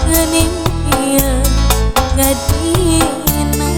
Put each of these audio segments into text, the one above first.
gening ieu jadina.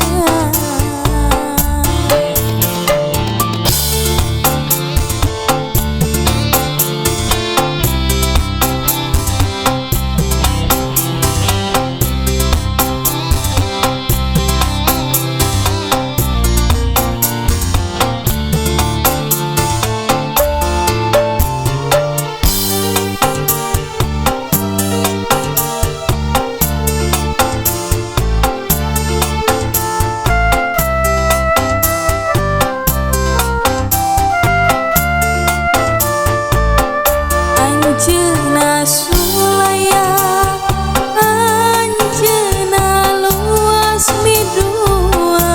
Anjeunna sulaya, anjeunna luas midua,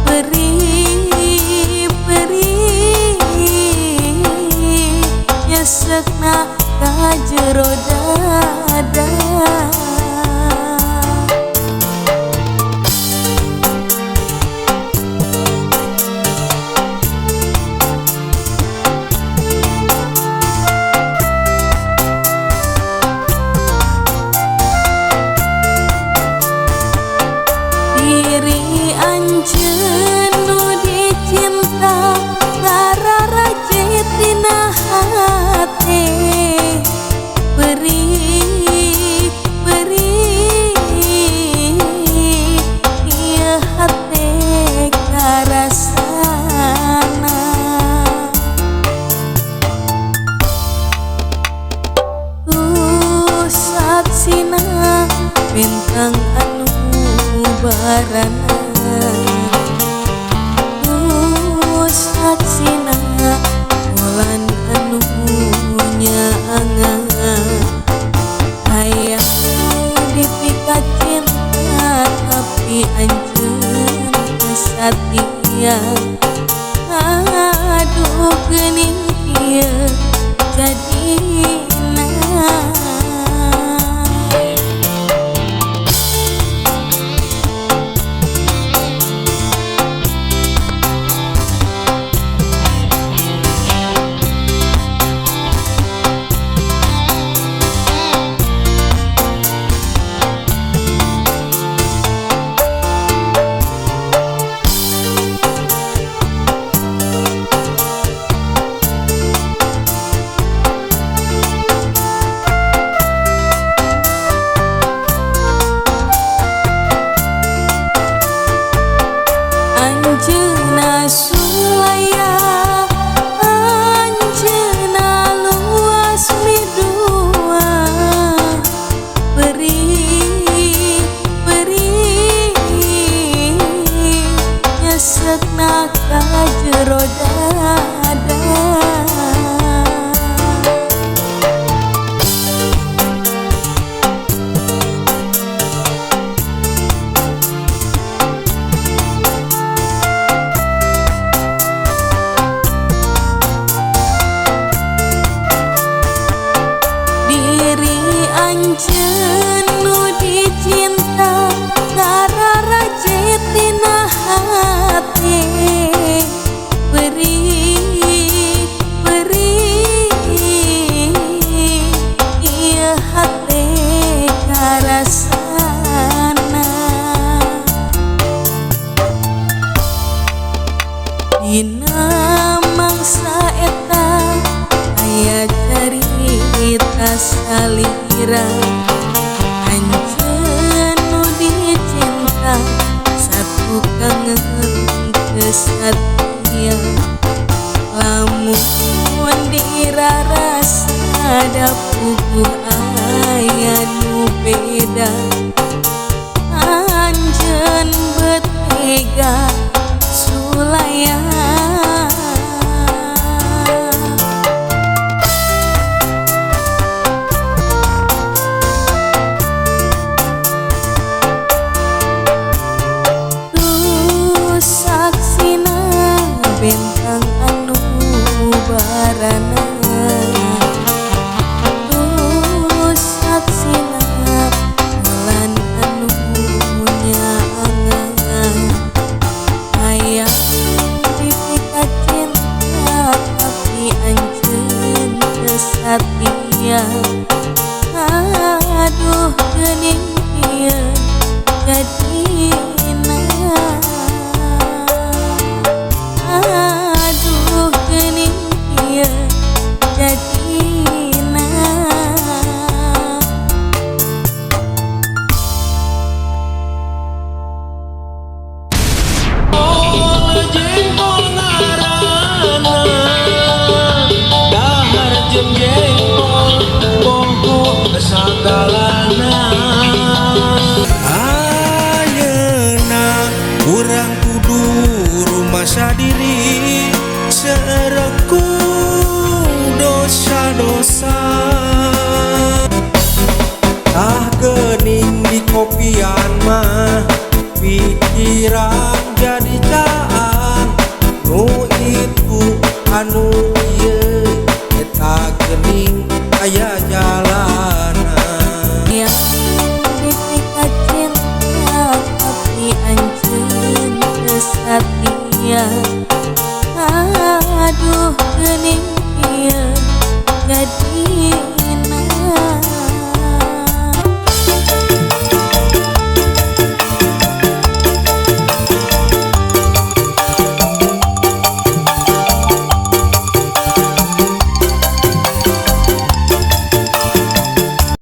perih nyesekna ka jero dada. Diri anjeun nu dicinta ngararaje tina hate, perih ieu hate karasana. Saksina bintang anu barana, saksina bulan anu nyaanga. Hayang dipikat cinta tapi anjeun kesatria. Aduh geuning ieu jadina. Anjeunna sulaya, anjeunna luas midua, perih nyesekna ka jero dada. Anjeun nu dicinta ngararaje tina hate, perih ieu hate karasana. Dina mangsa eta aya carita salira, anjeun nu dicinta satu kangen kesatria. Lamun dirarasa da puguh aya nu beda, anjeun betega sulaya. Saksina bintang anu barana, saksina bulan anu nyaanga. aduh gening ieu